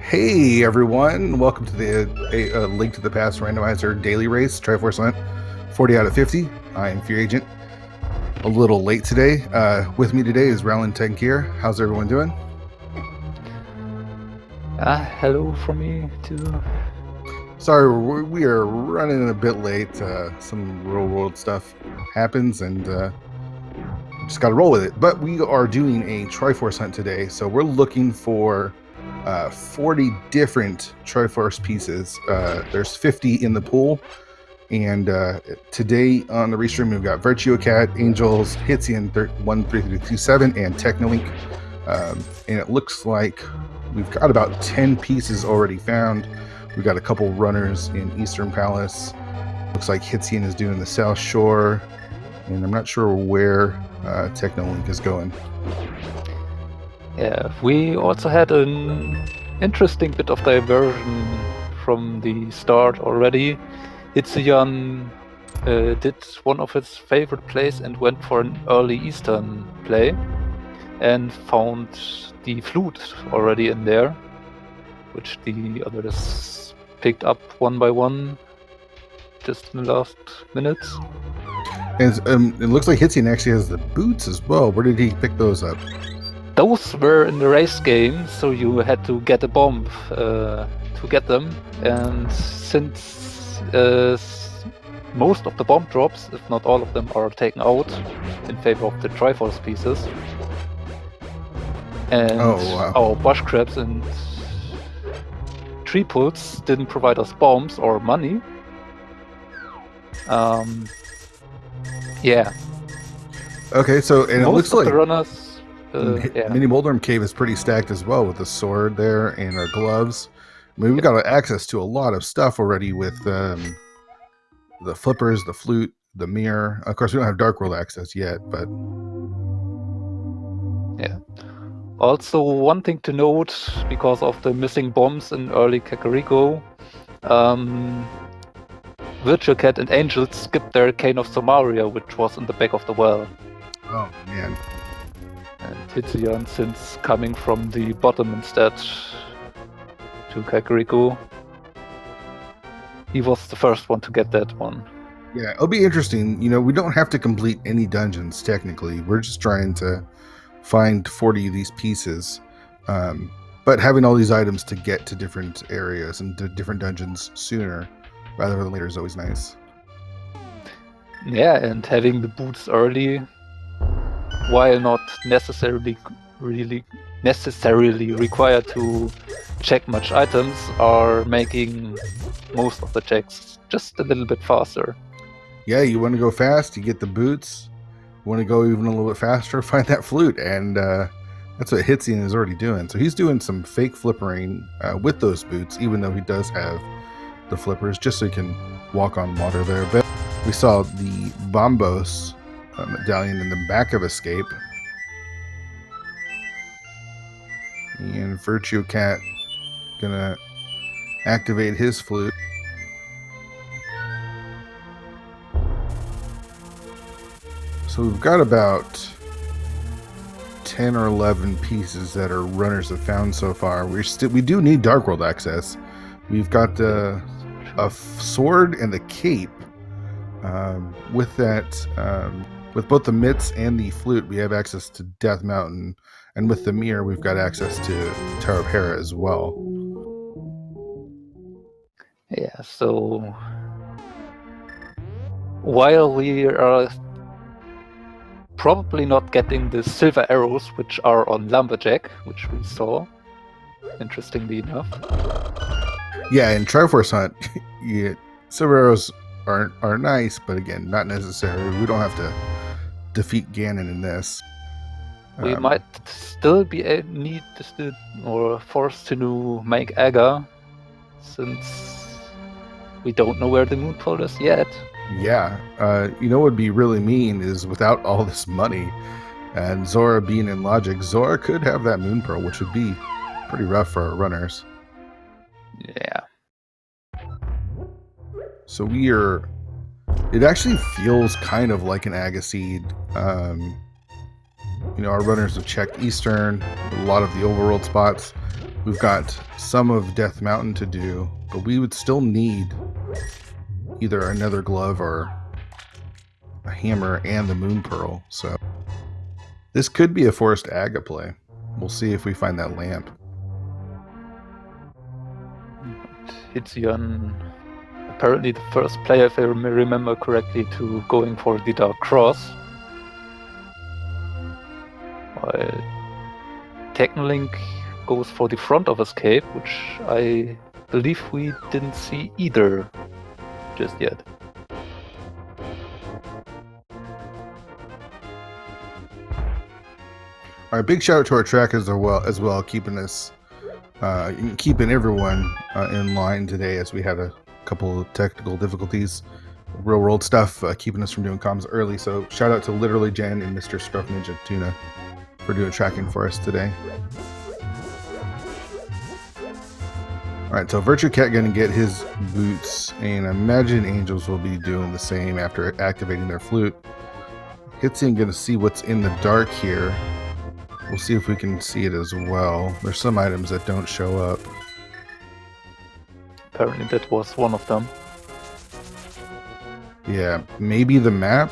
Hey everyone, welcome to the Link to the Past Randomizer Daily Race, Triforce Hunt, 40 out of 50. I am Fear Agent. A little late today. With me today is Rowland Tenkir. How's everyone doing? Hello from me too. Sorry, we are running a bit late. Some real world stuff happens and just got to roll with it. But we are doing a Triforce Hunt today, so we're looking for 40 different Triforce pieces. There's 50 in the pool, and today on the restream we've got Virtue Cat, Angels, Hitzian 13327, and Technolink. And it looks like we've got about 10 pieces already found. We've got a couple runners in Eastern Palace. Looks like Hitzian is doing the South Shore, and I'm not sure where Technolink is going. Yeah, we also had an interesting bit of diversion from the start already. Hitzian did one of his favorite plays and went for an early Eastern play and found the flute already in there, which the others picked up one by one just in the last minutes. And it looks like Hitzian actually has the boots as well. Where did he pick those up? Those were in the race game, so you had to get a bomb to get them. And since most of the bomb drops, if not all of them, are taken out in favor of the Triforce pieces, and our bush crabs and tree pulls didn't provide us bombs or money. Yeah. Okay, so and most it looks of like the runners. Mini Moldrum Cave is pretty stacked as well with the sword there and our gloves. I mean, we've got access to a lot of stuff already with the flippers, the flute, the mirror. Of course, we don't have Dark World access yet, but yeah. Also, one thing to note, because of the missing bombs in early Kakariko, Virtual Cat and Angels skipped their Cane of Samaria, which was in the back of the well. Oh man. And Hitzian, since coming from the bottom instead to Kakariko, he was the first one to get that one. Yeah, it'll be interesting. You know, we don't have to complete any dungeons technically. We're just trying to find 40 of these pieces. But having all these items to get to different areas and to different dungeons sooner rather than later is always nice. Yeah, and having the boots early, while not necessarily really necessarily required to check much items are making most of the checks just a little bit faster. Yeah, you want to go fast, you get the boots. You want to go even a little bit faster, find that flute, and that's what Hitzian is already doing. So he's doing some fake flippering with those boots, even though he does have the flippers, just so he can walk on water there. But we saw the Bombos medallion in the back of Escape. And Virtue Cat gonna activate his flute. So we've got about 10 or 11 pieces that our runners have found so far. We do need Dark World access. We've got a sword and the cape. With that, with both the mitts and the flute, we have access to Death Mountain, and with the mirror, we've got access to Tower of Hera as well. Yeah, so while we are probably not getting the silver arrows, which are on Lumberjack, which we saw, interestingly enough. Yeah, in Triforce Hunt, silver arrows are nice, but again, not necessary. We don't have to defeat Ganon in this. We might still be forced to make Aga, since we don't know where the moon pearl is yet. Yeah, you know what would be really mean is without all this money and Zora being in Logic, Zora could have that moon pearl, which would be pretty rough for our runners. Yeah. So it actually feels kind of like an Aga seed. Our runners have checked Eastern, a lot of the overworld spots. We've got some of Death Mountain to do, but we would still need either another glove or a hammer and the moon pearl. So this could be a forced Aga play. We'll see if we find that lamp. Hitzian, apparently the first player, if I remember correctly, to going for the Dark Cross. While Technolink goes for the front of Escape, which I believe we didn't see either just yet. All right, big shout out to our trackers as well, keeping us, keeping everyone in line today, as we had a couple of technical difficulties, real world stuff, keeping us from doing comms early. So shout out to Literally Jen and Mr. Scruff Ninja Tuna for doing tracking for us today. All right, so Virtue Cat gonna get his boots, and I imagine Angels will be doing the same after activating their flute. Hitzian gonna see what's in the dark here. We'll see if we can see it as well. There's some items that don't show up. Apparently that was one of them. Yeah, maybe the map?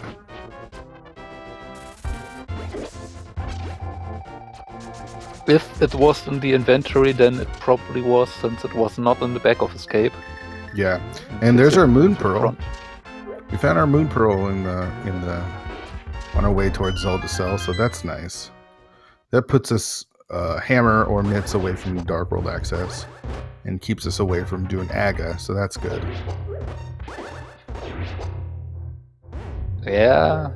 If it was in the inventory, then it probably was, since it was not in the back of Escape. Yeah, and there's our moon pearl. We found our moon pearl on our way towards Zelda Cell, so that's nice. That puts us hammer or mitts away from Dark World access and keeps us away from doing Aga, so that's good. Yeah.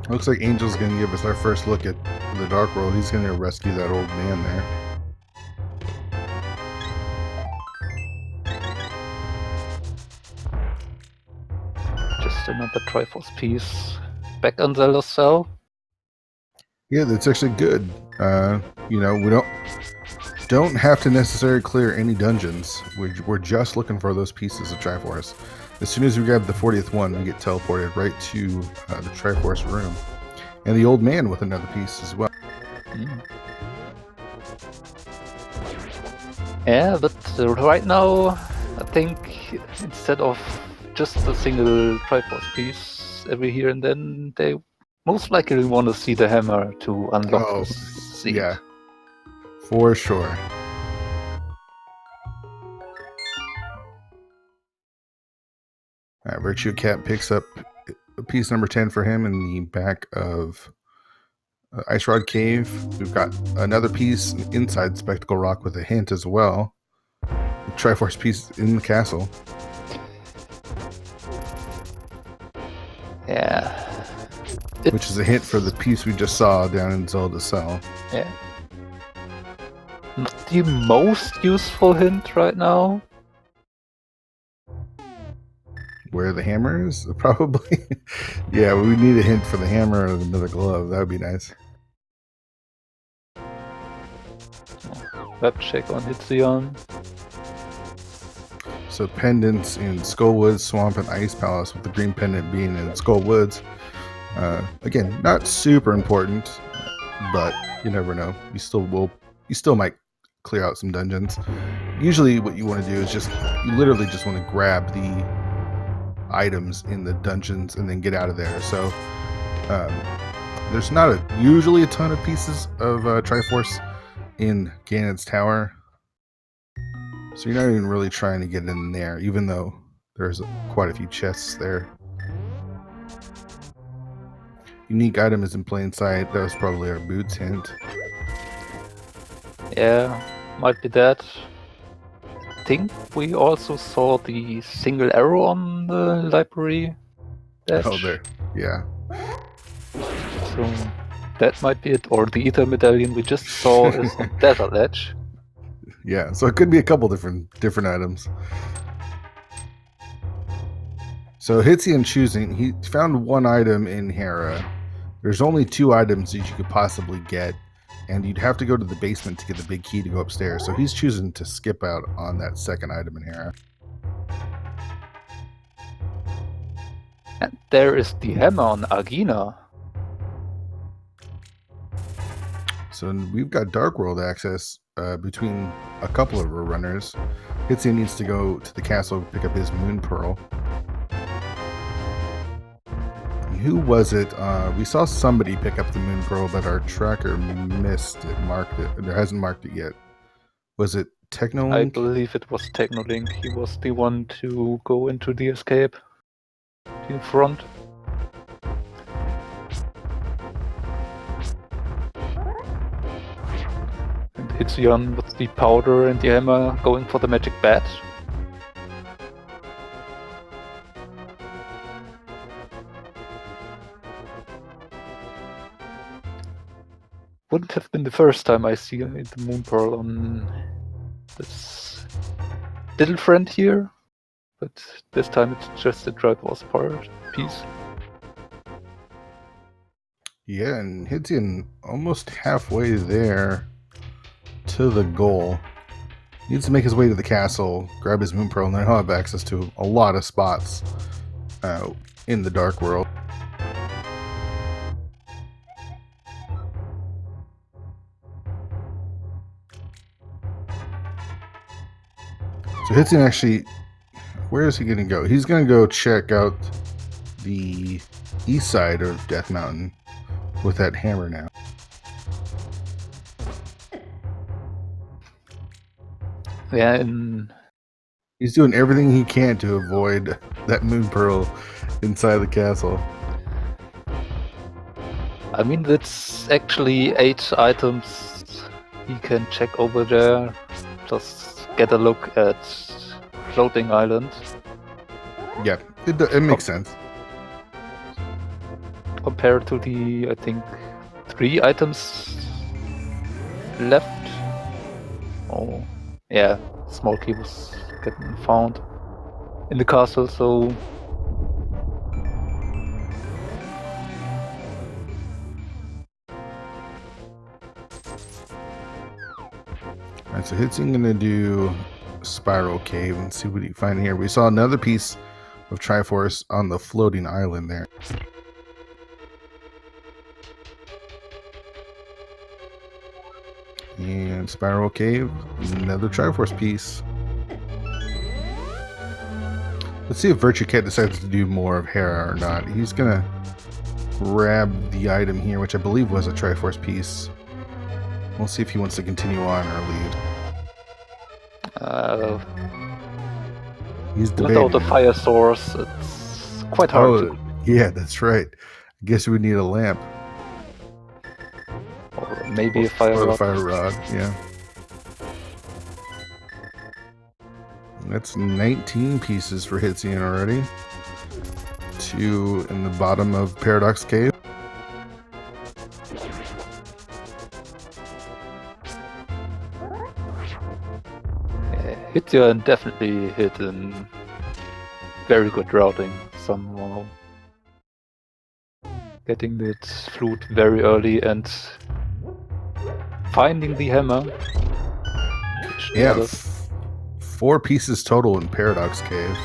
Looks like Angel's gonna give us our first look at the Dark World. He's gonna rescue that old man there. Just another Triforce piece. Back on Zelda Cell. Yeah, that's actually good. We don't have to necessarily clear any dungeons. We're just looking for those pieces of Triforce. As soon as we grab the 40th one, we get teleported right to the Triforce room. And the old man with another piece as well. Yeah, but right now, I think instead of just a single Triforce piece every here and then, they most likely want to see the hammer to unlock the seed. Yeah, for sure. All right, Virtue Cat picks up piece number 10 for him in the back of Ice Rod Cave. We've got another piece inside Spectacle Rock with a hint as well. The Triforce piece in the castle. Yeah. Which is a hint for the piece we just saw down in Zelda's Cell. Yeah. Not the most useful hint right now. Where the hammer is? Probably. Yeah, we need a hint for the hammer or another glove. That would be nice. Web check on Hitzion. So pendants in Skullwoods, Swamp, and Ice Palace, with the green pendant being in Skullwoods. Again, not super important, but you never know. You still might clear out some dungeons. Usually what you want to do is you literally just want to grab the items in the dungeons and then get out of there. So there's not usually a ton of pieces of Triforce in Ganon's Tower. So you're not even really trying to get in there, even though there's quite a few chests there. Unique item is in plain sight. That was probably our boots hint. Yeah, might be that. I think we also saw the single arrow on the library dash. Oh, there. Yeah. So that might be it. Or the Ether Medallion we just saw is on Desert Edge. Yeah, so it could be a couple different items. So Hitzion choosing, he found one item in Hera. There's only 2 items that you could possibly get, and you'd have to go to the basement to get the big key to go upstairs. So he's choosing to skip out on that second item in Hera. And there is the hammer on Agina. So we've got Dark World access between a couple of our runners. Hitzion needs to go to the castle to pick up his Moon Pearl. Who was it? We saw somebody pick up the Moon Pearl, but our tracker missed it, marked it. There hasn't marked it yet. Was it Technolink? I believe it was Technolink. He was the one to go into the escape in front. And Hitzion with the powder and the hammer going for the magic bat. Wouldn't have been the first time I see the Moon Pearl on this little friend here, but this time it's just a Triforce part piece. Yeah, and Hitzion almost halfway there to the goal. He needs to make his way to the castle, grab his Moon Pearl, and then he'll have access to a lot of spots in the Dark World. So Hitzion actually, where is he going to go? He's going to go check out the east side of Death Mountain with that hammer now. Yeah, and he's doing everything he can to avoid that Moon Pearl inside the castle. I mean, that's actually 8 items he can check over there. Just get a look at Floating Island. Yeah, it makes sense. Compared to the, I think, 3 items left. Oh, yeah, small key was getting found in the castle, so... Alright, so Hitzion gonna do Spiral Cave and see what he can find here. We saw another piece of Triforce on the floating island there. And Spiral Cave, another Triforce piece. Let's see if Virtue Cat decides to do more of Hera or not. He's gonna grab the item here, which I believe was a Triforce piece. We'll see if he wants to continue on or leave. He's debating. Without a fire source, it's quite hard to Yeah, that's right. I guess we need a lamp. Or maybe a fire Or the rod. fire rod, yeah. That's 19 pieces for Hitzian already. 2 in the bottom of Paradox Cave. Hitzian definitely hit in very good routing somehow. Getting that flute very early and finding the hammer. Which the Yeah, others 4 pieces total in Paradox Cave.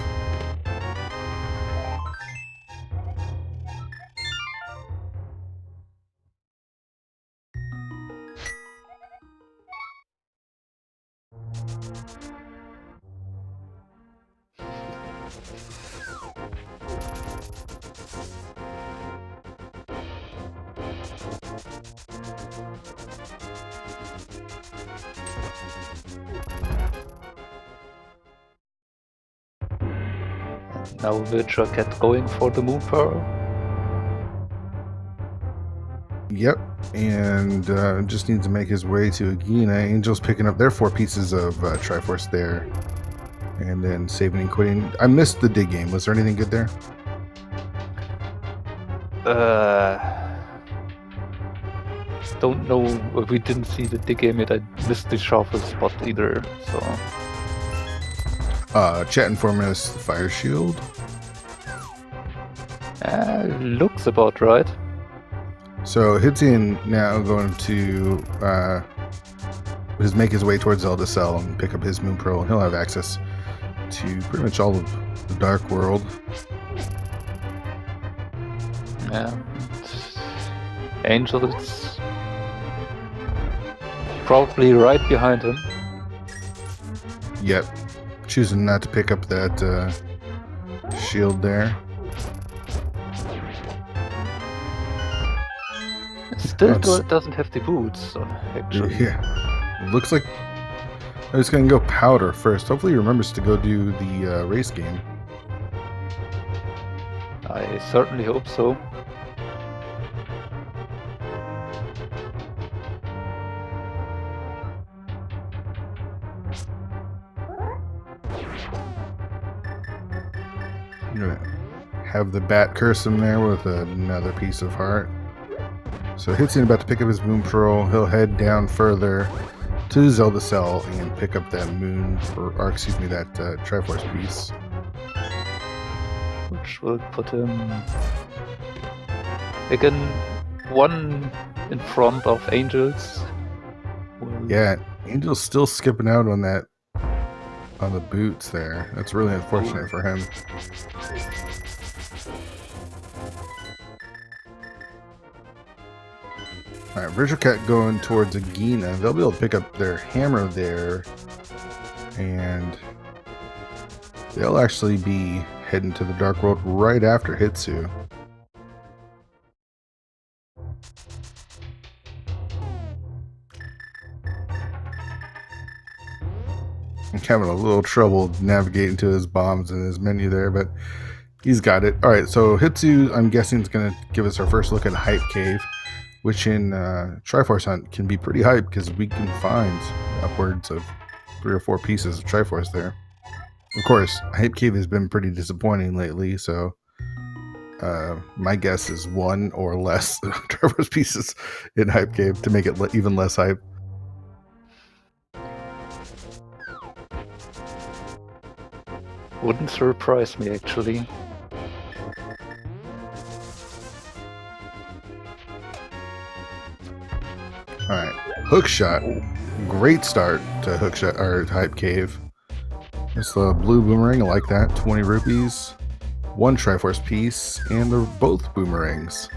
now Witcher kept going for the moon pearl. Yep, and just needs to make his way to Agina. Angel's picking up their 4 pieces of Triforce there. And then saving and quitting. I missed the dig game. Was there anything good there? Don't know. We didn't see the dig game yet. I missed the sharper spot either. So Chat informing us the fire shield. looks about right. So Hitzian now going to make his way towards Zelda Cell and pick up his Moon Pearl, and he'll have access to pretty much all of the Dark World. Yeah. Angel is probably right behind him. Yep. Choosing not to pick up that shield there. Still doesn't have the boots, actually. Yeah. It looks like I was going to go Powder first. Hopefully he remembers to go do the race game. I certainly hope so. I'm going to have the bat curse him there with another piece of heart. So Hitzian about to pick up his Moon Pearl. He'll head down further to Zelda Cell and pick up that that Triforce piece. Which will put him again 1 in front of Angels. Yeah, Angel's still skipping out on the boots there. That's really unfortunate for him. Alright, Virtual Cat going towards Agina. They'll be able to pick up their hammer there. And they'll actually be heading to the Dark World right after Hitsu. I'm having a little trouble navigating to his bombs and his menu there, but he's got it. Alright, so Hitsu, I'm guessing, is going to give us our first look at Hype Cave, which in Triforce Hunt can be pretty hype because we can find upwards of 3 or 4 pieces of Triforce there. Of course, Hype Cave has been pretty disappointing lately, so my guess is 1 or less Triforce pieces in Hype Cave to make it even less hype. Wouldn't surprise me, actually. Alright, Hookshot. Great start to Hookshot or Hype Cave. It's the blue boomerang, I like that. 20 rupees, 1 Triforce piece, and they're both boomerangs.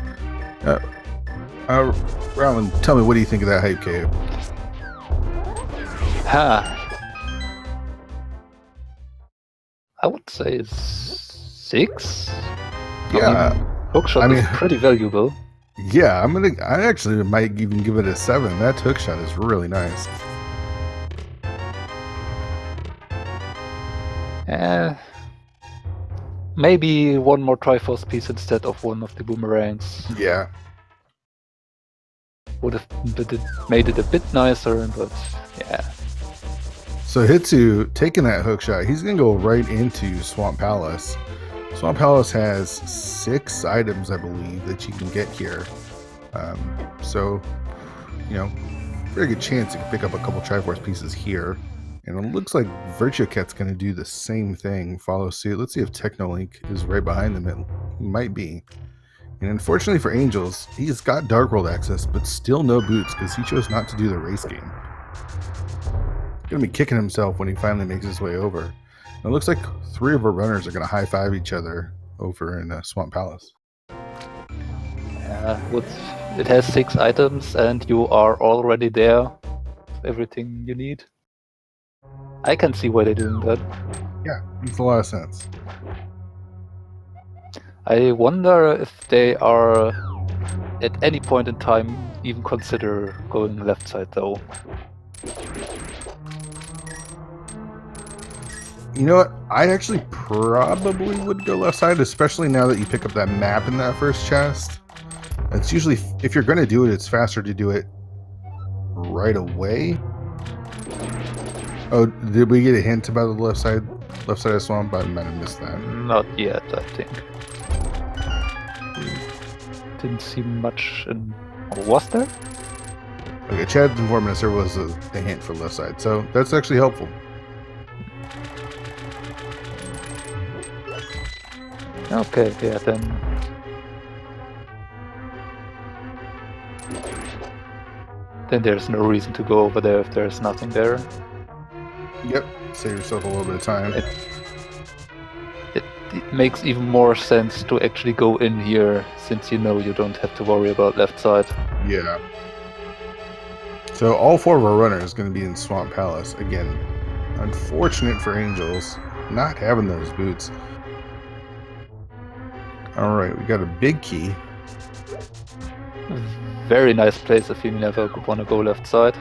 Rowan, tell me, what do you think of that Hype Cave? I would say 6. Yeah, Hookshot is pretty valuable. Yeah, I actually might even give it a 7. That Hookshot is really nice. Maybe one more Triforce piece instead of one of the boomerangs. Yeah. Would have made it a bit nicer, but yeah. So Hitsu taking that hook shot, he's gonna go right into Swamp Palace. Swamp Palace has 6 items, I believe, that you can get here. So, very good chance you can pick up a couple Triforce pieces here. And it looks like Virtuecat's going to do the same thing, follow suit. Let's see if Technolink is right behind them. He might be. And unfortunately for Angels, he's got Dark World access, but still no boots because he chose not to do the race game. Going to be kicking himself when he finally makes his way over. And it looks like 3 of our runners are going to high-five each other over in Swamp Palace. Yeah, it has 6 items and you are already there with everything you need. I can see why they're doing that. Yeah, makes a lot of sense. I wonder if they are at any point in time even consider going left side though. You know what? I actually probably would go left side, especially now that you pick up that map in that first chest. It's usually, if you're going to do it, it's faster to do it right away. Oh, did we get a hint about the left side of swamp? I might have missed that. Not yet, I think. Didn't see much in... Was there? Okay, Chad informed us there was a hint for left side, so that's actually helpful. Okay, yeah, then... Then there's no reason to go over there if there's nothing there. Yep, save yourself a little bit of time. It makes even more sense to actually go in here, since you know you don't have to worry about left side. Yeah. So all 4 of our runners are going to be in Swamp Palace. Again, unfortunate for Angels, not having those boots. Alright, we got a big key. Very nice place if you never want to go left side.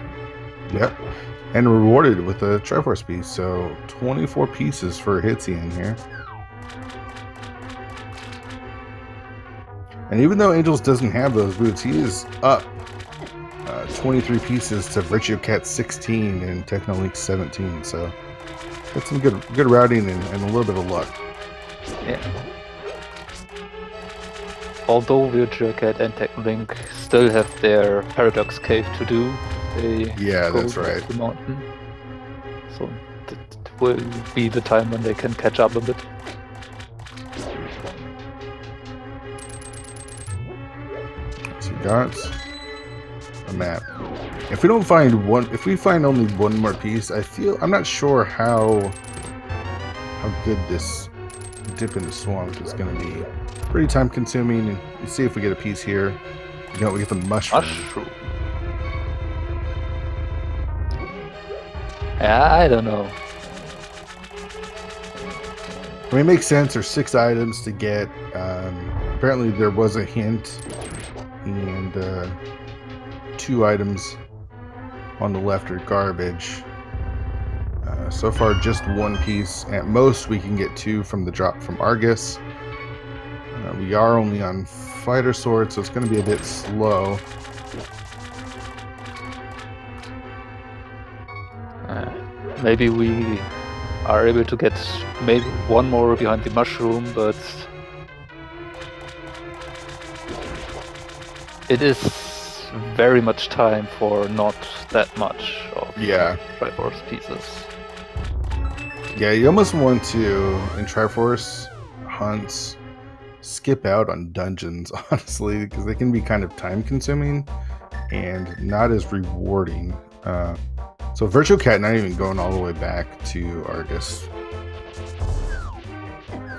Yep. And rewarded with a Triforce piece, so 24 pieces for Hitsy in here. And even though Angels doesn't have those boots, he is up 23 pieces to Virtuecat 16 and Technolink 17. So that's some good routing and a little bit of luck. Yeah. Although Virtuecat and Technolink still have their Paradox Cave to do, they Yeah, go that's right. to the mountain. So that will be the time when they can catch up a bit. So we got a map. If we find only one more piece, I'm not sure how good this dip in the swamp is going to be. Pretty time consuming, and let's see if we get a piece here. We get the mushroom. Yeah, I don't know. I mean, it makes sense. There's 6 items to get. Apparently there was a hint, and 2 items on the left are garbage. So far, just 1 piece. At most, we can get 2 from the drop from Argus. We are only on fighter sword, so it's going to be a bit slow. Maybe we are able to get maybe 1 more behind the mushroom, but it is very much time for not that much of Triforce pieces. Yeah, you almost want to, in Triforce hunts, skip out on dungeons, honestly, because they can be kind of time consuming and not as rewarding. So Virtuecat not even going all the way back to Argus.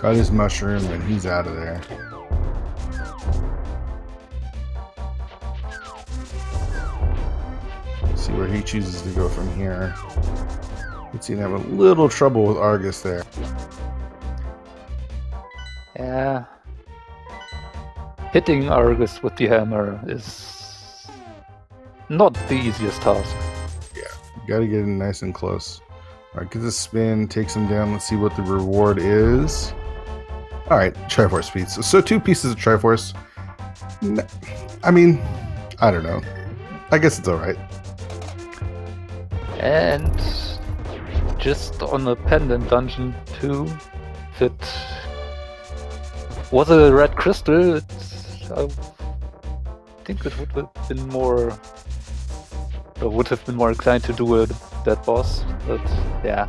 Got his mushroom and he's out of there. See where he chooses to go from here. Let's see him have a little trouble with Argus there. Yeah. Hitting Argus with the hammer is not the easiest task. Yeah, you gotta get in nice and close. Alright, get the spin, takes him down. Let's see what the reward is. All right, Triforce piece. So 2 pieces of Triforce. I mean, I don't know. I guess it's all right. And just on a pendant dungeon too, if it was a red crystal, I think it would have been more. I would have been more inclined to do that boss, but yeah.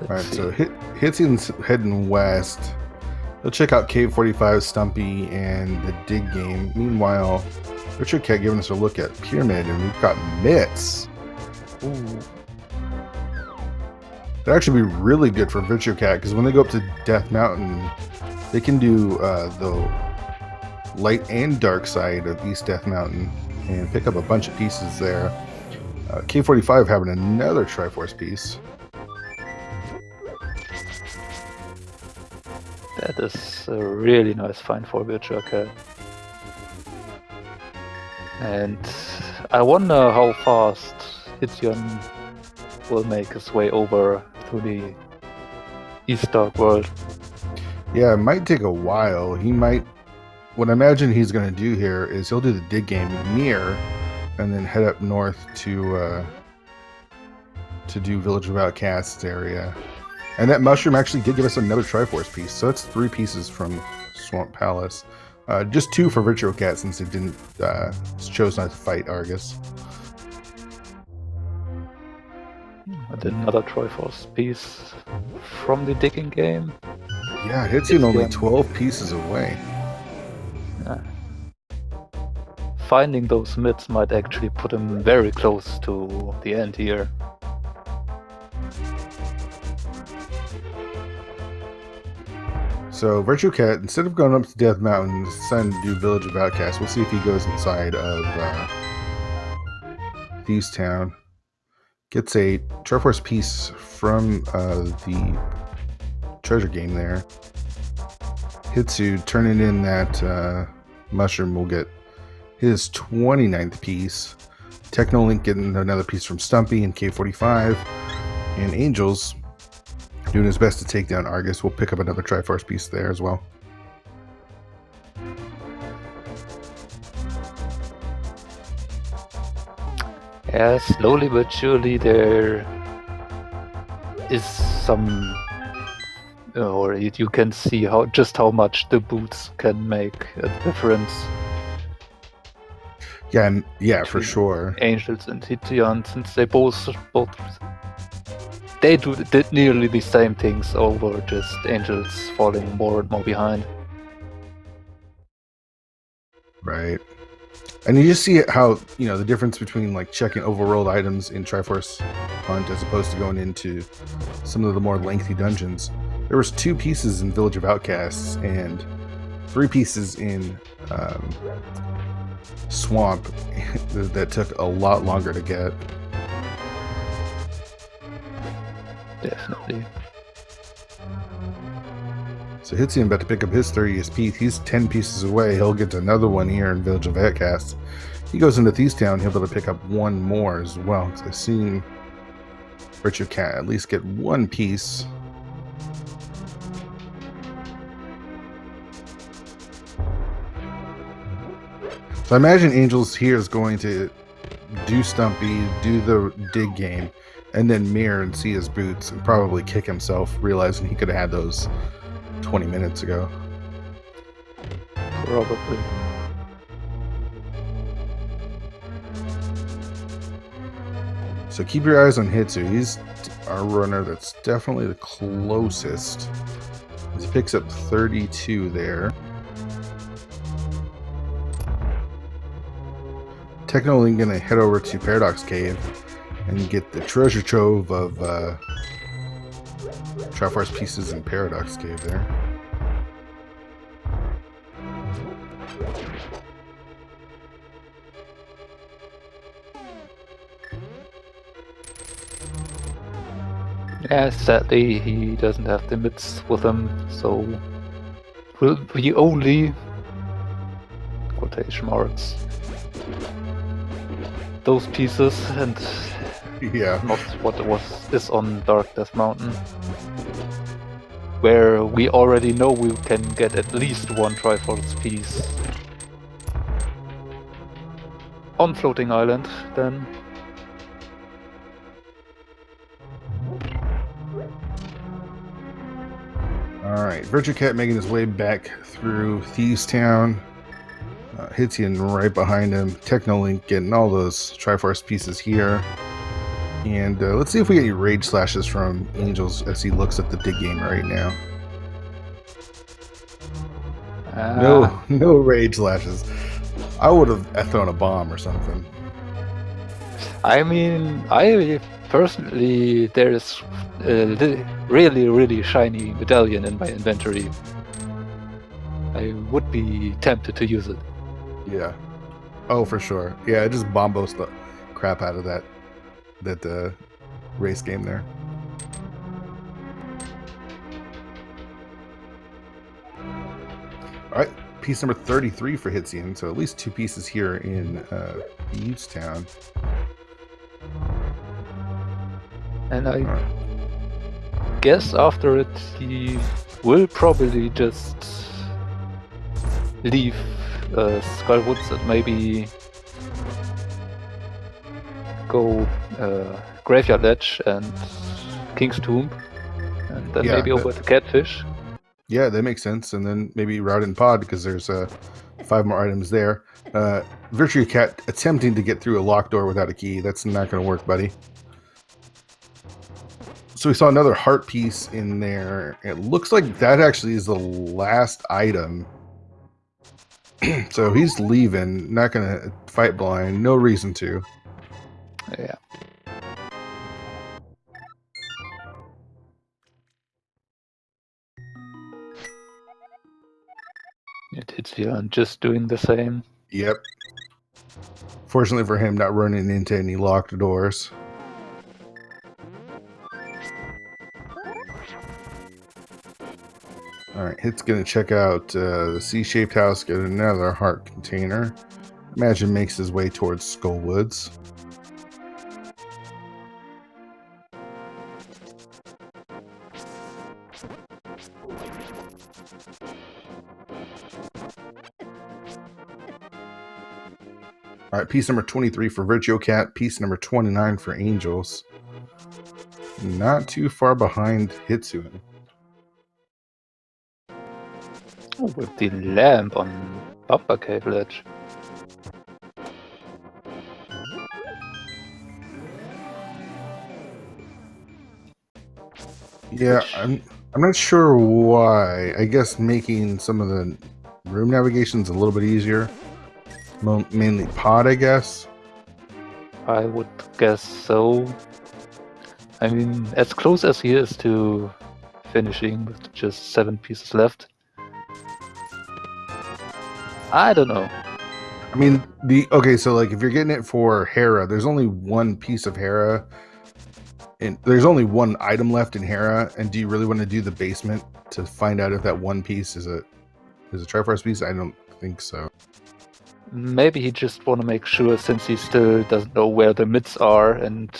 All right, so Hitzian's heading west. He'll check out Cave 45, Stumpy, and the Dig game. Meanwhile, Richard Cat giving us a look at Pyramid, and we've got Mitts. Ooh. That'd actually be really good for Virtue Cat, because when they go up to Death Mountain, they can do the light and dark side of East Death Mountain and pick up a bunch of pieces there. K45 having another Triforce piece. That is a really nice find for Virtual Cat. And I wonder how fast Hitzian will make his way over to the East Dark World. Yeah, it might take a while. He might. What I imagine he's going to do here is he'll do the Dig game near, and then head up north to do Village of Outcasts area. And that mushroom actually did give us another Triforce piece, so that's 3 pieces from Swamp Palace. Just 2 for Virtual Cat since it didn't chose not to fight Argus. And another Triforce piece from the digging game. Yeah, Hitzian only 12 pieces away. Yeah. Finding those mids might actually put him very close to the end here. So Virtue Cat, instead of going up to Death Mountain, decided to do Village of Outcasts. We'll see if he goes inside of Thieves Town. Gets a Triforce piece from the treasure game there. Hitsu turning in that mushroom will get his 29th piece. Technolink getting another piece from Stumpy and K45. And Angels doing his best to take down Argus. We'll pick up another Triforce piece there as well. Yeah, slowly but surely there is some, or you can see how much the boots can make a difference. Yeah, for sure. Angels and Hitzian, since they both they did nearly the same things over, just Angels falling more and more behind. Right. And you just see how, the difference between like checking overworld items in Triforce Hunt as opposed to going into some of the more lengthy dungeons. There was 2 pieces in Village of Outcasts and 3 pieces in Swamp that took a lot longer to get. Definitely. So Hitzian about to pick up his 30th piece. He's 10 pieces away. He'll get another one here in Village of Outcasts. He goes into Thieves Town. He'll be able to pick up 1 more as well. So I've seen Virtue Cat at least get 1 piece. So I imagine Angels here is going to do Stumpy, do the Dig game, and then mirror and see his boots and probably kick himself, realizing he could have had those 20 minutes ago. Probably. So keep your eyes on Hitsu. He's our runner that's definitely the closest. He picks up 32 there. Technically going to head over to Paradox Cave and get the treasure trove of Triforce pieces in Paradox Cave there. Yeah, sadly he doesn't have the mids with him, so will be only quotation marks those pieces and Yeah. not what is on Dark Death Mountain. where we already know we can get at least one Triforce piece on Floating Island, then. Alright, Virtue Cat making his way back through Thieves Town. Hitzian right behind him. Technolink getting all those Triforce pieces here. And let's see if we get any rage slashes from Angels as he looks at the dig game right now. No rage slashes. I would have thrown a bomb or something. I mean, I personally, there is a really, really shiny medallion in my inventory. I would be tempted to use it. Yeah. Oh, for sure. Yeah, it just bombos the crap out of that race game there. All right, piece number 33 for Hitzian. So at least 2 pieces here in Thieves Town. And I guess after it, he will probably just leave Skull Woods and maybe go Graveyard Ledge and King's Tomb, and then maybe over to Catfish. Yeah, that makes sense. And then maybe Route and Pod because there's 5 more items there. Virtue Cat attempting to get through a locked door without a key. That's not going to work, buddy. So we saw another heart piece in there. It looks like that actually is the last item. So he's leaving. Not going to fight blind. No reason to. Yeah. It hits you and just doing the same. Yep. Fortunately for him, not running into any locked doors. Alright, Hit's going to check out the C-shaped house, get another heart container. Imagine makes his way towards Skullwoods. Alright, piece number 23 for Virtue Cat, piece number 29 for Angels. Not too far behind Hitsuin. Oh, with the lamp on Bumper Cave Ledge. Yeah, I'm not sure why. I guess making some of the room navigation's a little bit easier. Mainly pod, I guess. I would guess so. I mean, as close as he is to finishing with just 7 pieces left. I don't know. I mean, so like if you're getting it for Hera, there's only one piece of Hera, and there's only one item left in Hera. And do you really want to do the basement to find out if that one piece is a Triforce piece? I don't think so. Maybe he just want to make sure, since he still doesn't know where the mids are, and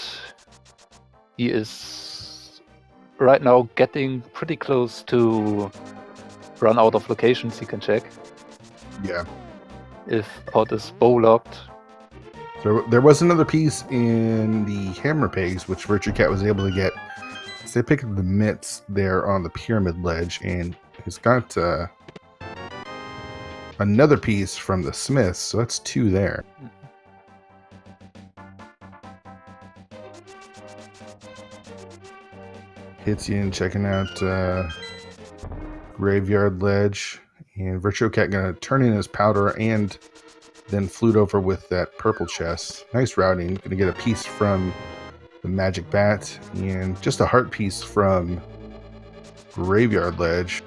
he is right now getting pretty close to run out of locations he can check. Yeah. If Pod is bow locked. So there was another piece in the hammer pegs, which Virtue Cat was able to get. So they picked up the mitts there on the pyramid ledge, and he's got another piece from the smiths, so that's 2 there. Hitzian checking out Graveyard Ledge, and Virtue Cat gonna turn in his powder and then flute over with that purple chest. Nice routing. Gonna get a piece from the magic bat and just a heart piece from Graveyard Ledge.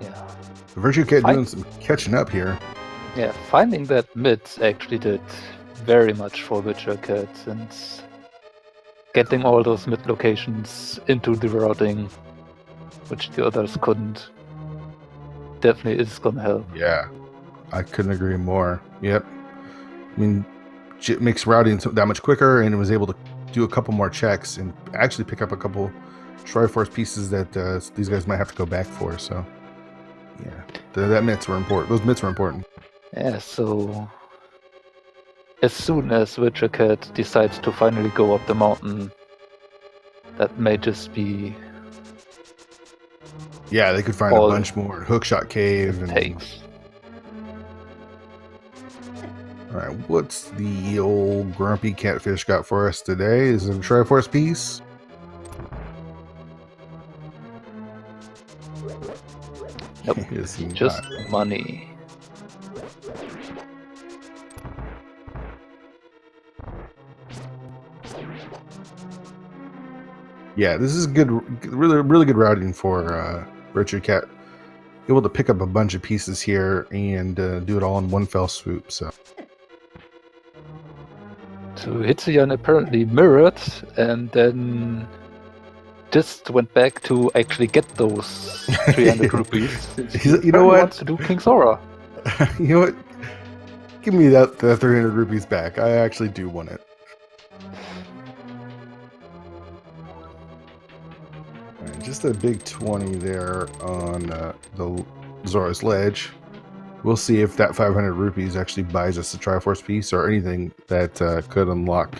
Yeah. Virtue Cat doing some catching up here. Yeah, finding that mids actually did very much for Virtue Cat, since getting all those mid locations into the routing, which the others couldn't, definitely is gonna help. Yeah, I couldn't agree more. Yep. I mean, it makes routing that much quicker, and it was able to do a couple more checks and actually pick up a couple Triforce pieces that these guys might have to go back for. So, yeah, that mitts were important. Those mitts were important. Yeah, so as soon as Witcher Cat decides to finally go up the mountain, that may just be Yeah, they could find all a bunch more in Hookshot Cave it and. takes. All right, what's the old grumpy catfish got for us today? Is it a Triforce piece? Nope, It's just not. money. Yeah, this is good. Really good routing for Richard Cat. Able to pick up a bunch of pieces here and do it all in one fell swoop. So Hitsuyan apparently mirrored and then just went back to actually get those 300 rupees. Since You know apparently what? wants to do King Sora. You know what? Give me that 300 rupees back. I actually do want it. Right, just a big 20 there on the Zora's Ledge. We'll see if that 500 rupees actually buys us a Triforce piece or anything that could unlock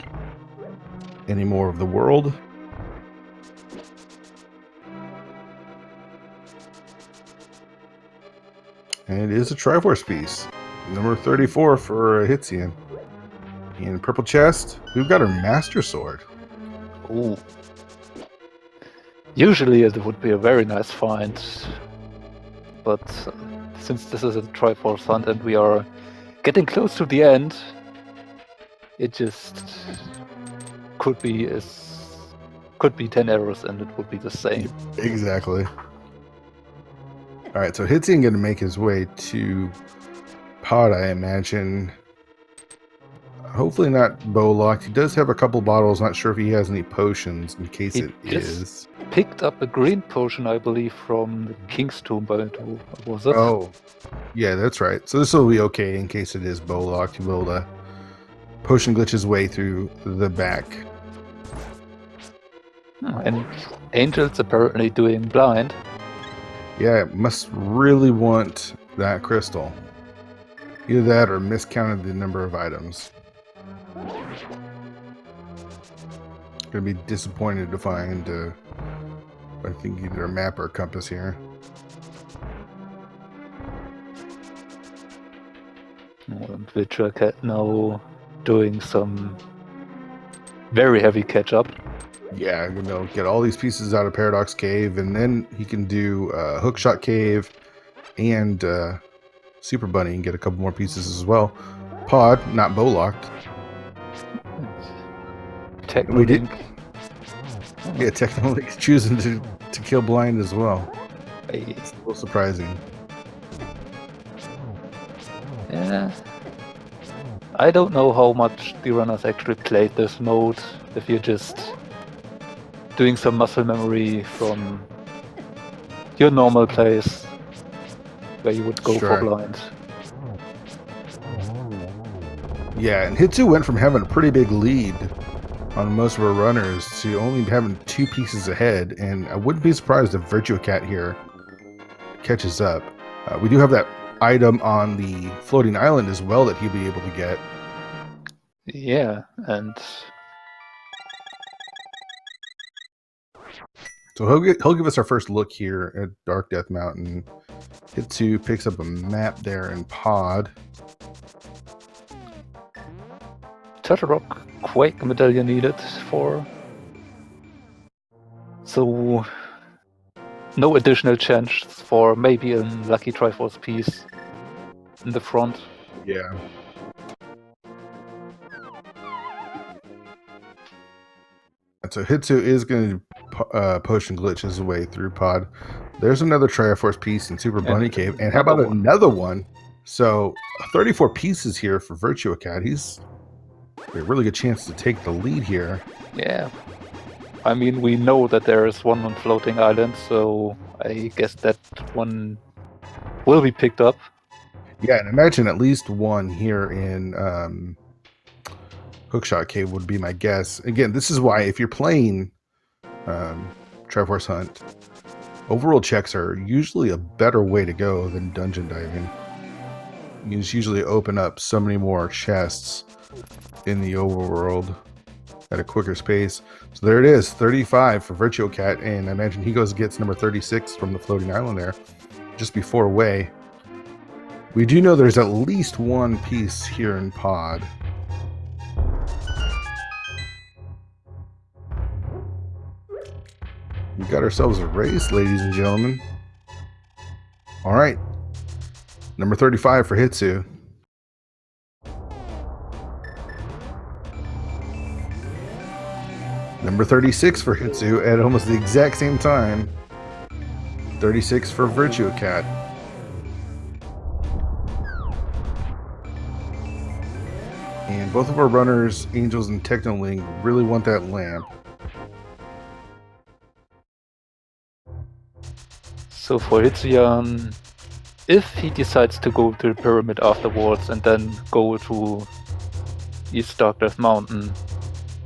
any more of the world. And it is a Triforce piece. Number 34 for Hitzian. In purple chest, we've got our Master Sword. Ooh. Usually it would be a very nice find, but since this is a Triforce hunt and we are getting close to the end, it just could be 10 arrows and it would be the same. Exactly. All right, so Hitzian going to make his way to Pod, I imagine. Hopefully not bow locked. He does have a couple bottles. Not sure if he has any potions in case He it just is. Picked up a green potion, I believe, from the King's Tomb, but was it? Oh, yeah, that's right. So this will be okay in case it is bow locked. He will potion glitch his way through the back. And Angel's apparently doing blind. Yeah, must really want that crystal. Either that or miscounted the number of items. Gonna be disappointed to find, I think, either a map or a compass here. And Witcher Cat now doing some very heavy catch up. Yeah, you know, get all these pieces out of Paradox Cave, and then he can do Hookshot Cave and Super Bunny and get a couple more pieces as well. Pod, not bow locked. We did. Yeah, technically choosing to kill blind as well. It's a little surprising. Yeah. I don't know how much the runners actually played this mode. If you're just doing some muscle memory from your normal place where you would go for blind. Yeah, and Hitsu went from having a pretty big lead on most of our runners to only having 2 pieces ahead, and I wouldn't be surprised if Virtua Cat here catches up. We do have that item on the floating island as well that he'll be able to get. Yeah, and so he'll give us our first look here at Dark Death Mountain. Hitsu picks up a map there in Pod. Turtle Rock Quake medallion needed for. So no additional chance for maybe a lucky Triforce piece in the front. Yeah. And so Hitsu is going to potion glitch his way through Pod. There's another Triforce piece in Super Bunny Cave. And how about another one? So 34 pieces here for Virtua Cat. He's a really good chance to take the lead here. Yeah. I mean, we know that there is one on Floating Island, so I guess that one will be picked up. Yeah, and imagine at least one here in Hookshot Cave would be my guess. Again, this is why if you're playing Triforce hunt, overworld checks are usually a better way to go than dungeon diving. You just usually open up so many more chests in the overworld at a quicker pace. So there it is, 35 for Virtual Cat, and I imagine he gets number 36 from the floating island there, just before Way. We do know there's at least one piece here in Pod. We got ourselves a race, ladies and gentlemen. All right, number 35 for Hitsu. Number 36 for Hitsu at almost the exact same time. 36 for Virtua Cat. And both of our runners, Angels and Technolink, really want that lamp. So for Hitsuyan, if he decides to go to the pyramid afterwards and then go to East Dark Death Mountain,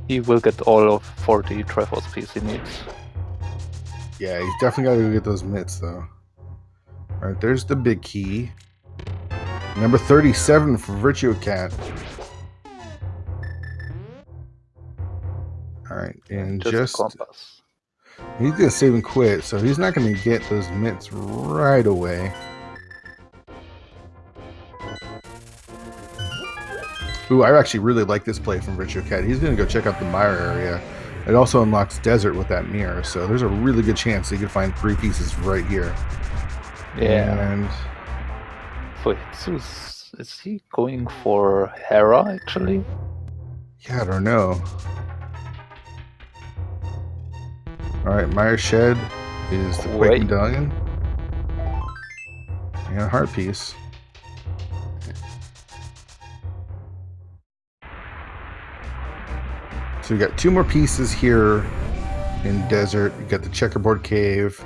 he will get all of 40 Triforce pieces he needs. Yeah, he's definitely got to go get those mitts, though. All right, there's the big key. Number 37 for Virtua Cat. All right, and just compass. He's gonna save and quit, so he's not gonna get those mitts right away. Ooh, I actually really like this play from Virtua Cat. He's gonna go check out the Mire area. It also unlocks desert with that mirror, so there's a really good chance he could find 3 pieces right here. Yeah. And for Hitsu, is he going for Hera actually? yeah, I don't know. Alright, Mire Shed is the Quake Medallion. And a heart piece. So we got 2 more pieces here in desert. You got the checkerboard cave.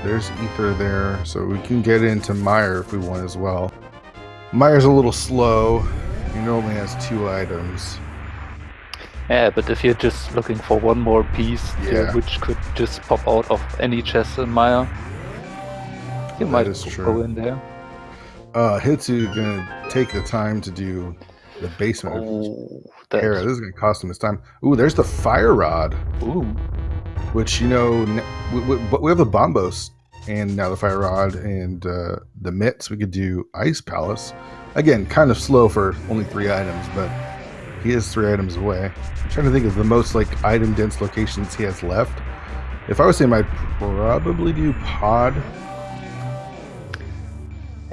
There's ether there, so we can get into Mire if we want as well. Mire's a little slow. It only has 2 items. Yeah, but if you're just looking for one more piece, which could just pop out of any chest in Mire, you might go in there. Hitsu gonna take the time to do the basement. Oh, Hera. This is gonna cost him his time. Ooh, there's the fire rod. Ooh. Which, we have the Bombos and now the fire rod and the mitts. We could do Ice Palace. Again, kind of slow for only 3 items, but he is 3 items away. I'm trying to think of the most item dense locations he has left. If I was him, I'd probably do Pod.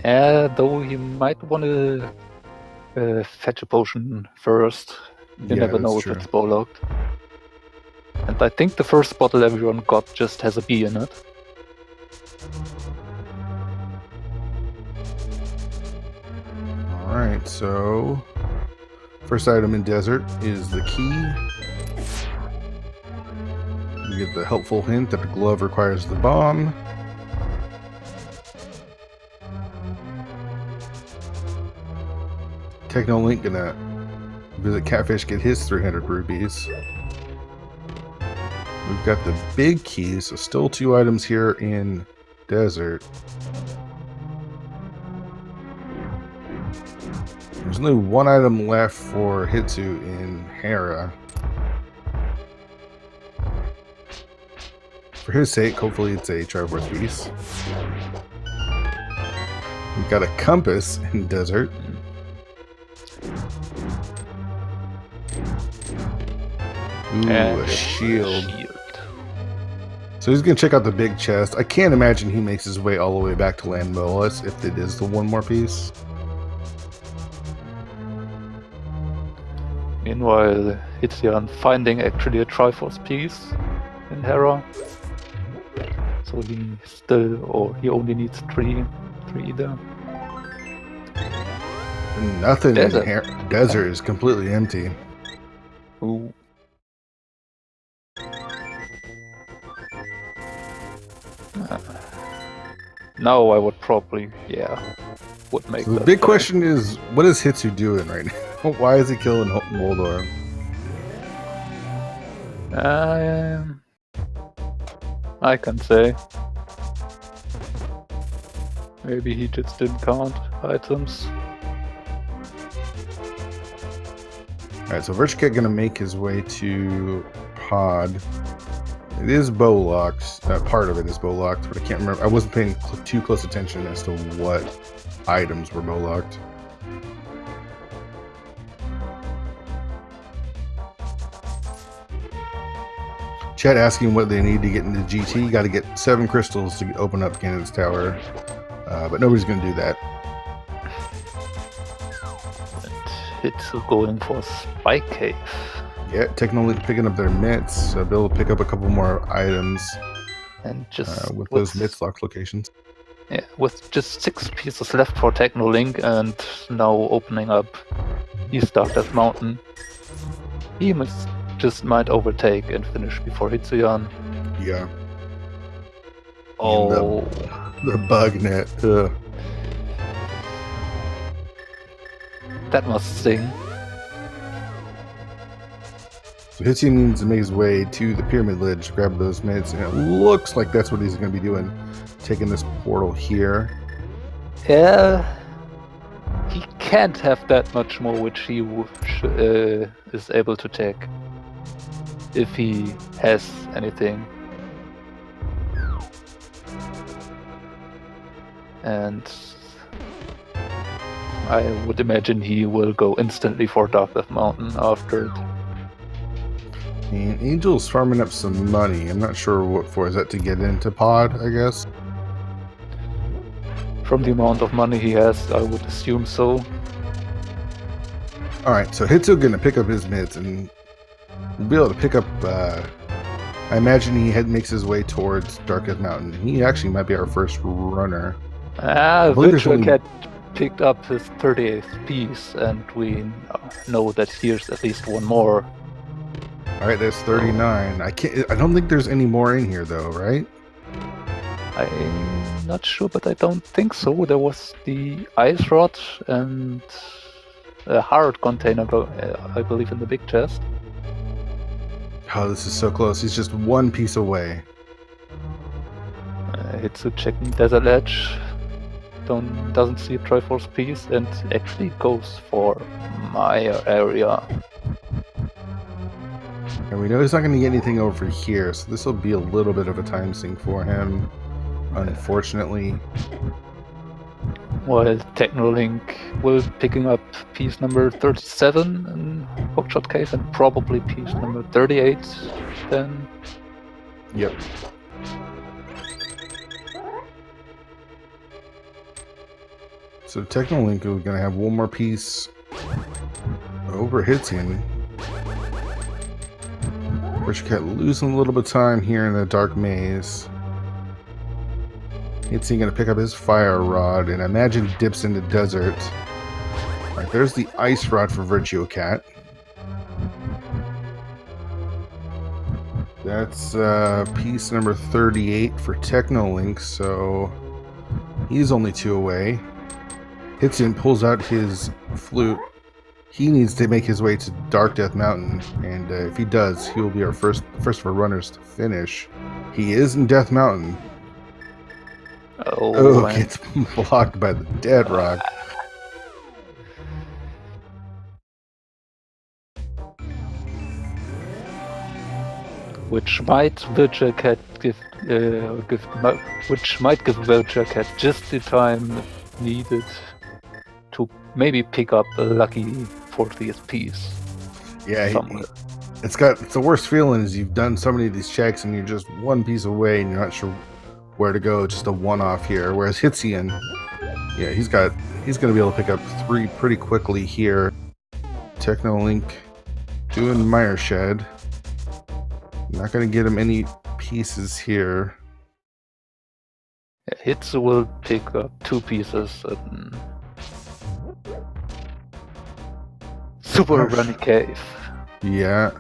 Though you might want to fetch a potion first. You never know if it's locked. And I think the first bottle everyone got just has a bee in it. Alright, so first item in desert is the key. We get the helpful hint that the glove requires the bomb. Technolink gonna visit Catfish, get his 300 rubies. We've got the big key, so still 2 items here in desert. There's only 1 item left for Hitsu in Hera. For his sake, hopefully it's a Triforce piece. We've got a compass in desert. Ooh, a shield. So he's going to check out the big chest. I can't imagine he makes his way all the way back to Land Moelis if it is the 1 more piece. Meanwhile, Hitsuyan finding actually a Triforce piece in Hera. So he only needs 3 there. Nothing in desert is completely empty. Ooh. Now I would probably, would make so the big question is, what is Hitsu doing right now? Why is he killing Moldor? I can say. Maybe he just didn't count items. Alright, so Virtuecat gonna make his way to pod. It is bow locked. Part of it is bow locked, but I can't remember. I wasn't paying too close attention as to what items were bow locked. Chat asking what they need to get into GT. You got to get 7 crystals to open up Ganon's Tower, but nobody's going to do that. And it's going for Spike Cave. Yeah, Technolink picking up their mitts. They'll pick up a couple more items and just with those mitts locked locations. Yeah, with just 6 pieces left for Technolink and now opening up East Darkest Mountain, he just might overtake and finish before Hitsuyan. Yeah. Oh. The bug net. Ugh. That must sting. So Hitsuyan needs to make his way to the pyramid ledge to grab those mitts, and it looks like that's what he's going to be doing. Taking this portal here. Yeah. He can't have that much more which he is able to take. If he has anything. And I would imagine he will go instantly for Darkest Mountain after it. And Angel's farming up some money. I'm not sure what for. Is that to get into pod, I guess? From the amount of money he has, I would assume so. Alright, so Hitsu gonna pick up his mitts and be able to pick up, I imagine he makes his way towards Darkest Mountain. He actually might be our first runner. Virtuecat picked up his 38th piece, and we know that here's at least one more. Alright, there's 39. I don't think there's any more in here though, right? I'm not sure, but I don't think so. There was the ice rod and a heart container, I believe, in the big chest. Oh, this is so close. He's just one piece away. Hitsu checking Desert Edge. Doesn't see a Triforce piece and actually goes for my area. And we know he's not going to get anything over here, so this will be a little bit of a time sink for him, unfortunately. While Technolink will picking up piece number 37 in Hookshot Cave and probably piece number 38 then. Yep. So Technolink is going to have one more piece over Hitsuyan. Virtuecat losing a little bit of time here in the dark maze. Hitsuyan going to pick up his fire rod and I imagine dips into desert. Alright, there's the ice rod for Virtuecat. That's piece number 38 for Technolink, so he's only 2 away. Hitsuyan pulls out his flute. He needs to make his way to Dark Death Mountain, and if he does, he will be our first of our runners to finish. He is in Death Mountain. Oh, gets blocked by the dead rock. Which might Virtuecat give Virtuecat just the time needed to maybe pick up a lucky 40th piece. Yeah, it's the worst feeling is you've done so many of these checks and you're just one piece away and you're not sure where to go. Just a one-off here. Whereas Hitsuyan, yeah, he's going to be able to pick up 3 pretty quickly here. Technolink doing Mire Shed. Not going to get him any pieces here. Yeah, Hitsu will pick up 2 pieces. Super Runny Cave. Yeah.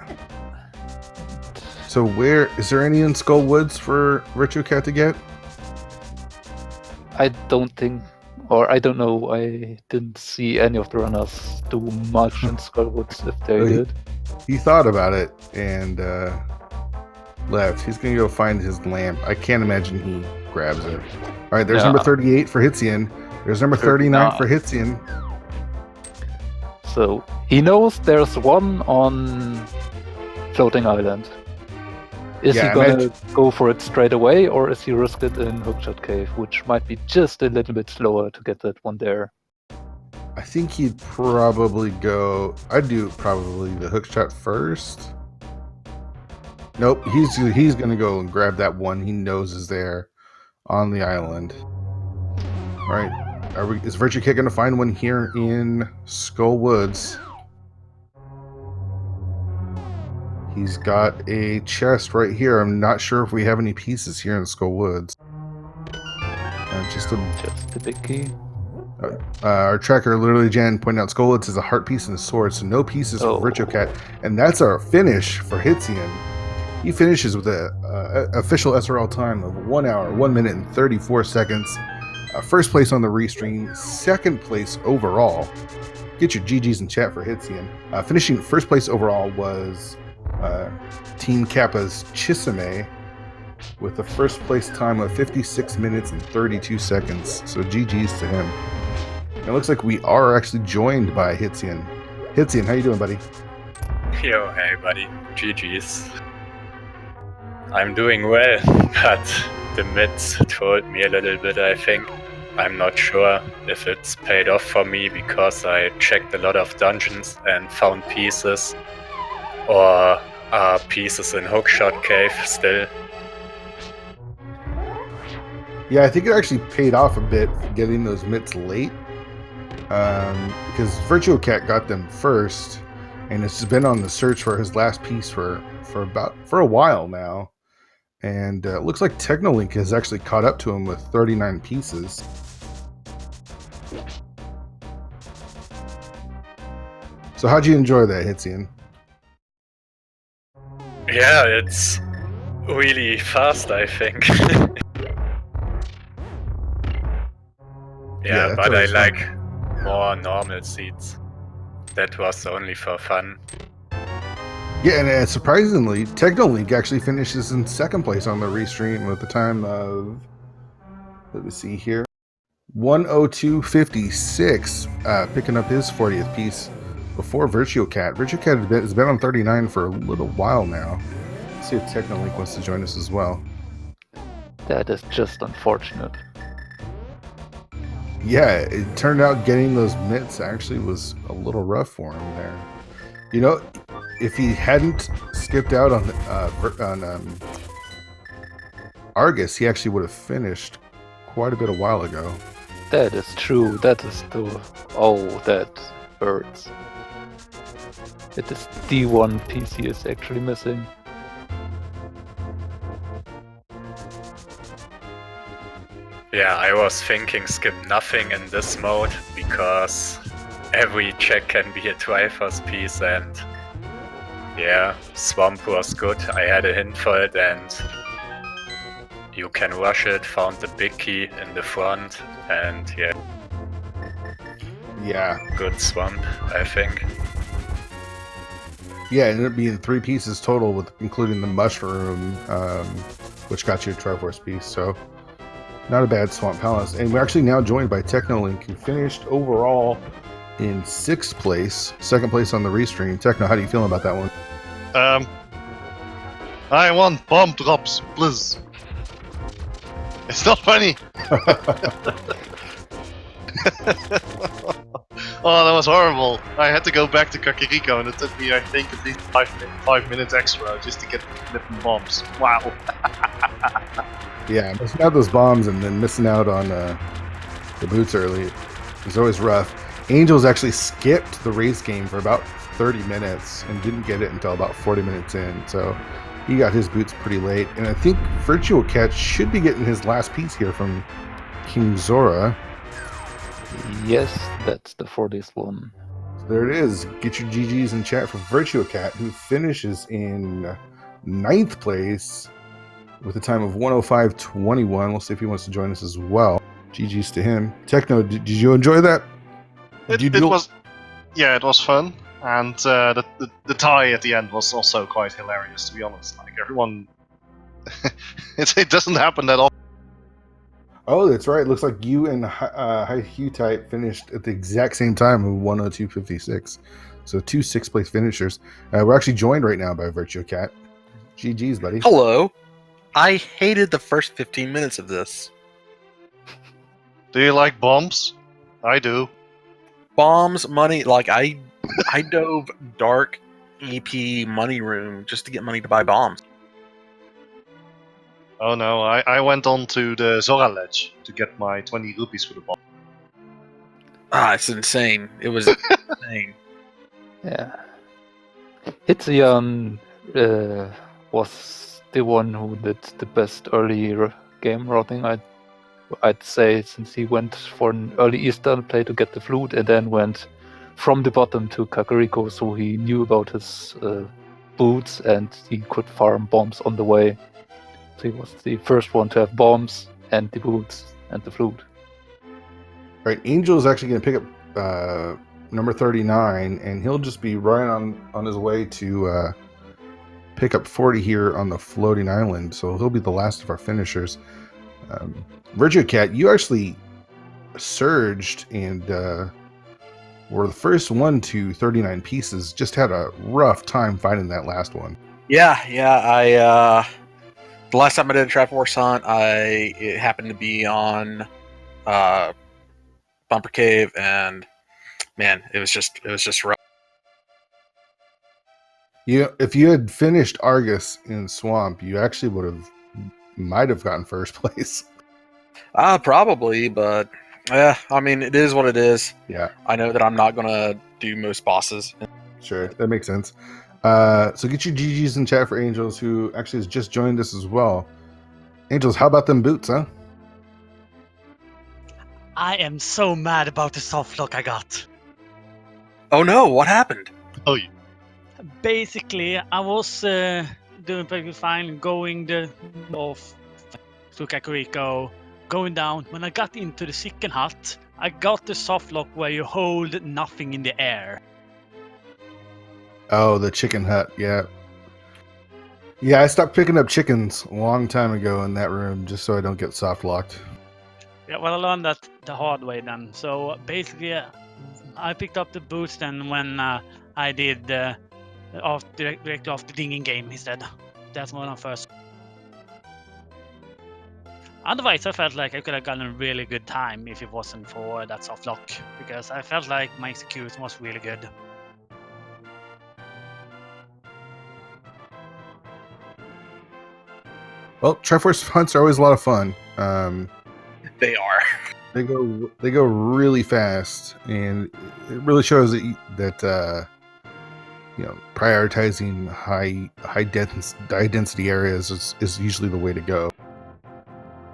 So is there any in Skull Woods for Virtuecat to get? I don't think, or I don't know, I didn't see any of the runners do much in Skull Woods if they did. He thought about it, and left. He's gonna go find his lamp. I can't imagine he grabs it. All right, there's Yeah. number 38 for Hitzian. There's number 39 for Hitzian. So he knows there's one on Floating Island. Is Yeah, he gonna go for it straight away, or is he risk it in Hookshot Cave, which might be just a little bit slower to get that one there? I think he'd probably go. I'd do probably the hook shot first. Nope, he's gonna go and grab that one he knows is there on the island. All right, is Virtue Kit gonna find one here in Skull Woods? He's got a chest right here. I'm not sure if we have any pieces here in Skull Woods. Just the big key. Our tracker, literally Jan, pointed out Skull Woods is a heart piece and a sword, so no pieces for Virtue Cat. And that's our finish for Hitzian. He finishes with an official SRL time of 1 hour, 1 minute, and 34 seconds. First place on the restream, second place overall. Get your GGs in chat for Hitzian. Finishing first place overall was Team Kappa's Chisame with the first place time of 56 minutes and 32 seconds. So GGs to him. It looks like we are actually joined by Hitzian. Hitzian, how you doing, buddy? Yo, hey, buddy. GG's. I'm doing well, but the mids told me a little bit, I think. I'm not sure if it's paid off for me because I checked a lot of dungeons and found pieces, or pieces in Hookshot Cave still. Yeah, I think it actually paid off a bit getting those mitts late, because Virtual Cat got them first, and it's been on the search for his last piece for a while now, and it looks like Technolink has actually caught up to him with 39 pieces. So how'd you enjoy that, Hitzian? Yeah, it's really fast, I think. Yeah, but I like more normal seats. That was only for fun. Yeah, and surprisingly, Technolink actually finishes in second place on the restream with the time of, let me see here, 1:02:56, picking up his 40th piece before Virtual Cat. Virtual Cat has been on 39 for a little while now. Let's see if Technolink wants to join us as well. That is just unfortunate. Yeah, it turned out getting those mitts actually was a little rough for him there. You know, if he hadn't skipped out on Argus, he actually would have finished quite a bit a while ago. That is true. That is the... Oh, that hurts. It is the one piece he is actually missing. Yeah, I was thinking skip nothing in this mode, because every check can be a Triforce piece, and yeah, Swamp was good. I had a hint for it, and you can rush it, found the big key in the front, and yeah. Yeah. Good Swamp, I think. Yeah, it ended up being 3 pieces total, with including the mushroom, which got you a Triforce piece, so not a bad Swamp Palace. And we're actually now joined by Technolink, who finished overall in 6th place, 2nd place on the restream. Techno, how do you feel about that one? I want bomb drops, please. It's not funny. Oh, that was horrible. I had to go back to Kakariko, and it took me, I think, at least 5 minutes extra just to get different bombs. Wow. Yeah, missing out those bombs and then missing out on the boots early is always rough. Angels actually skipped the race game for about 30 minutes and didn't get it until about 40 minutes in, so he got his boots pretty late. And I think Virtual Cat should be getting his last piece here from King Zora. Yes, that's the 40th one. So there it is. Get your GGs in chat for Virtual Cat, who finishes in 9th place with a time of 1:05:21. We'll see if he wants to join us as well. GG's to him. Techno, did you enjoy that? It was, yeah, it was fun, and the tie at the end was also quite hilarious, to be honest. Like, everyone It doesn't happen that often. Oh, that's right. Looks like you and High Hue Type finished at the exact same time of 102.56. So 2 6th-place finishers. We're actually joined right now by Virtual Cat. GG's, buddy. Hello. I hated the first 15 minutes of this. Do you like bombs? I do. Bombs, money, like I dove dark EP money room just to get money to buy bombs. Oh no, I went on to the Zora ledge to get my 20 rupees for the bomb. Ah, it's insane. It was insane. Yeah. Hitzian was the one who did the best early game routing, I'd say, since he went for an early Eastern play to get the flute and then went from the bottom to Kakariko, so he knew about his boots and he could farm bombs on the way. So he was the first one to have bombs and the boots and the flute. All right, Angel is actually going to pick up number 39, and he'll just be right on his way to pick up 40 here on the floating island. So he'll be the last of our finishers. Virtual Cat, you actually surged and were the first one to 39 pieces. Just had a rough time finding that last one. Yeah, I the last time I did a Triforce hunt, it happened to be on Bumper Cave, and man, it was just rough. If you had finished Argus in Swamp, you actually might have gotten first place. Probably, but yeah, I mean, it is what it is. Yeah, I know that I'm not gonna do most bosses. sure, that makes sense. So get your GGs in chat for Angels, who actually has just joined us as well. Angels, how about them boots, huh? I am so mad about the soft lock I got. Oh no, what happened? Oh, Basically, I was doing pretty fine, going the north to Kakariko, going down. When I got into the chicken hut, I got the soft lock where you hold nothing in the air. Oh, the chicken hut, yeah. Yeah, I stopped picking up chickens a long time ago in that room just so I don't get soft locked. Yeah, well, I learned that the hard way then. So basically, I picked up the boots then when I did directly after dinging game instead. That's one of first. Otherwise, I felt like I could have gotten a really good time if it wasn't for that soft lock, because I felt like my execution was really good. Well, Triforce hunts are always a lot of fun. They are. They go really fast, and it really shows that prioritizing high density areas is usually the way to go.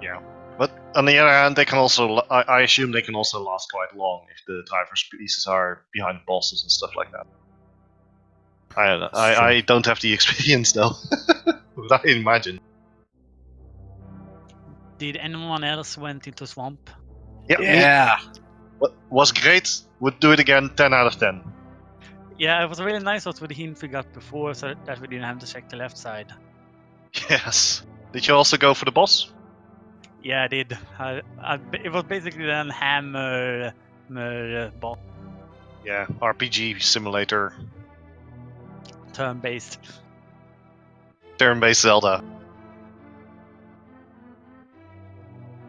yeah. But on the other hand, they can also, I assume they can also last quite long if the Triforce pieces are behind bosses and stuff like that. I don't know. I don't have the experience though. But I imagine. Did anyone else went into swamp? Yeah. Yeah. Was great. Would do it again. 10 out of 10. Yeah, it was really nice also with the hint we got before, so that we didn't have to check the left side. Yes. Did you also go for the boss? Yeah, I did. It was basically then hammer boss Yeah. RPG simulator. turn-based. Turn-based Zelda.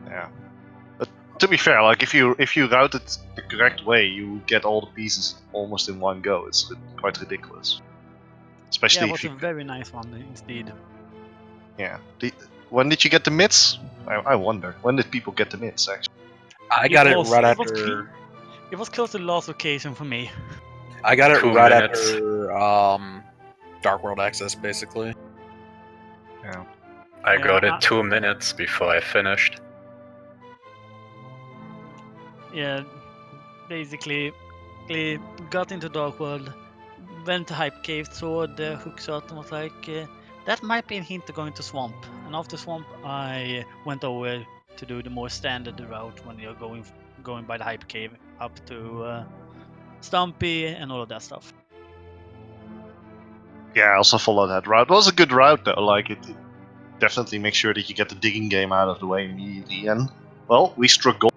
Yeah. But to be fair, like if you route it the correct way, you get all the pieces almost in one go. It's quite ridiculous. Yeah, Especially it was if a you. very nice one indeed. Yeah. When did you get the mids? I wonder. When did people get the mids actually? I got it right it was after. It was close to the last occasion for me. I got it 2 right minutes. after Dark World Access, basically. Yeah. I Yeah, got it 2 minutes before I finished. Yeah, basically got into Dark World, went to Hype Cave, saw the hook shot and was like, that might be a hint to going to Swamp. And after Swamp, I went over to do the more standard route when you're going by the Hype Cave up to Stumpy and all of that stuff. Yeah, I also followed that route. It was a good route though. Like definitely make sure that you get the digging game out of the way immediately. And well, we struck gold.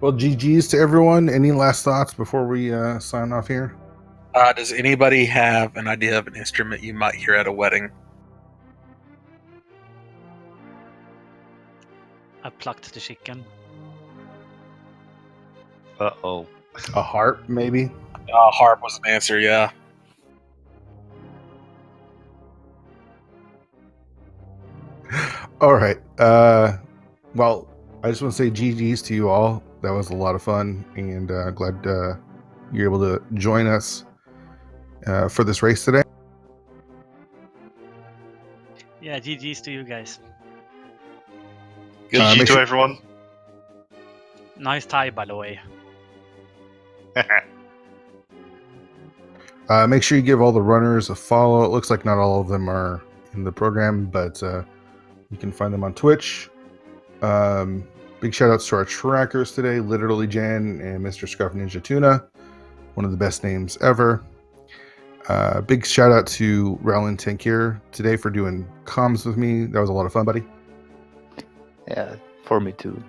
Well, GG's to everyone. Any last thoughts before we sign off here? Does anybody have an idea of an instrument you might hear at a wedding? I plucked the chicken. Uh-oh. A harp, maybe? Harp was an answer, yeah. All right. Well, I just want to say GG's to you all. That was a lot of fun, and glad you're able to join us for this race today. Yeah, GG's to you guys. GG make to sure- everyone. Nice tie, by the way. Make sure you give all the runners a follow. It looks like not all of them are in the program, but you can find them on Twitch. Big shout outs to our trackers today, Literally Jen and Mr. Scuff Ninja Tuna. One of the best names ever. Big shout out to Rowland Tankir today for doing comms with me. That was a lot of fun, buddy. Yeah, for me too.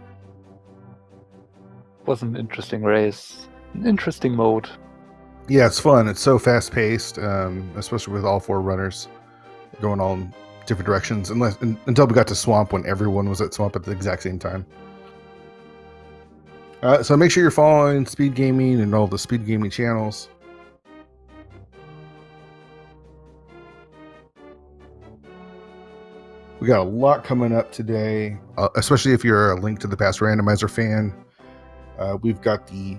Was an interesting race, an interesting mode. Yeah, it's fun. It's so fast paced, especially with all four runners going all in different directions. Until we got to Swamp, when everyone was at Swamp at the exact same time. So make sure you're following Speed Gaming and all the Speed Gaming channels. We got a lot coming up today, especially if you're a Link to the Past Randomizer fan. We've got the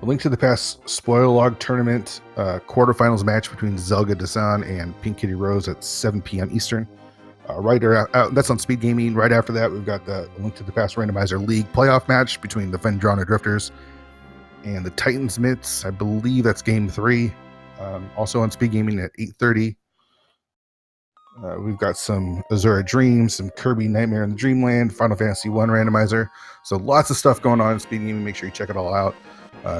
Link to the Past spoiler log tournament quarterfinals match between Zelga Dasan and Pink Kitty Rose at 7 p.m. Eastern. That's on Speed Gaming. Right after that, we've got the Link to the Past Randomizer League playoff match between the Vendrana Drifters and the Titans Mitts. I believe that's Game 3. Also on Speed Gaming at 8:30. We've got some Azura Dreams, some Kirby Nightmare in the Dreamland, Final Fantasy 1 randomizer. So lots of stuff going on in Speed Gaming. Make sure you check it all out.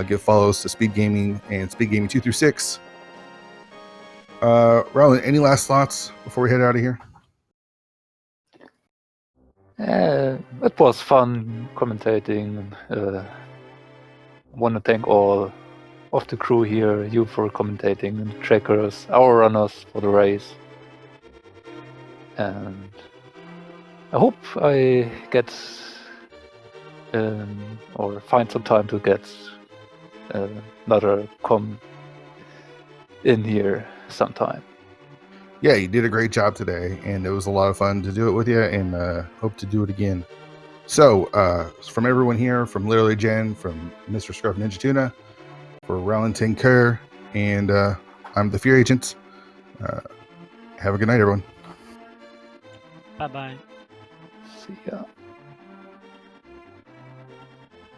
Give follows to Speed Gaming and Speed Gaming 2 through 6. Rowland, any last thoughts before we head out of here? It was fun commentating. Want to thank all of the crew here, you for commentating, and the trackers, our runners for the race. And I hope I get or find some time to get another come in here sometime. Yeah, you did a great job today, and it was a lot of fun to do it with you, and hope to do it again. So, from everyone here, from Literally Jen, from Mr. Scruff Ninja Tuna, for Rowland Tinker, and I'm the Fear Agent. Have a good night, everyone. Bye bye. See ya.